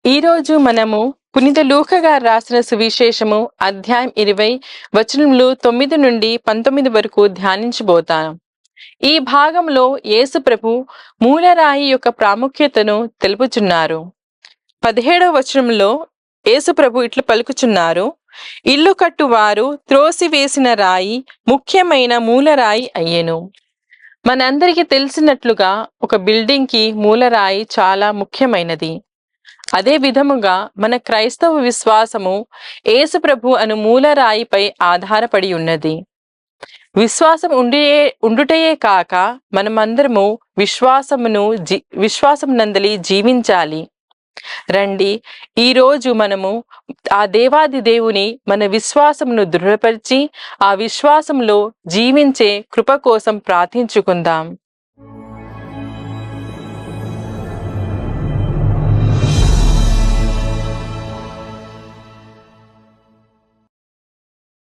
ఈరోజు మనము పునీత లూకా గారు రాసిన సువిశేషము అధ్యాయం 20 వచనములు 9 నుండి 19 వరకు ధ్యానించబోతాం. ఈ భాగంలో యేసు ప్రభు మూలరాయి యొక్క ప్రాముఖ్యతను తెలుపుచున్నారు. 17వ వచనంలో యేసు ప్రభు ఇట్లు పలుకుచున్నారు: ఇల్లు కట్టువారు త్రోసివేసిన రాయి ముఖ్యమైన మూలరాయి అయ్యెను. మనందరికీ తెలిసినట్లుగా ఒక బిల్డింగ్ కి మూలరాయి చాలా ముఖ్యమైనది. అదే విధముగా మన క్రైస్తవ విశ్వాసము యేసు ప్రభు అను మూలరాయిపై ఆధారపడి ఉన్నది. విశ్వాసం ఉండుటయే కాక మనమందరము విశ్వాసం నందలి జీవించాలి. రండి, ఈరోజు మనము ఆ దేవాది దేవుని మన విశ్వాసమును దృఢపరిచి ఆ విశ్వాసంలో జీవించే కృప కోసం ప్రార్థించుకుందాం.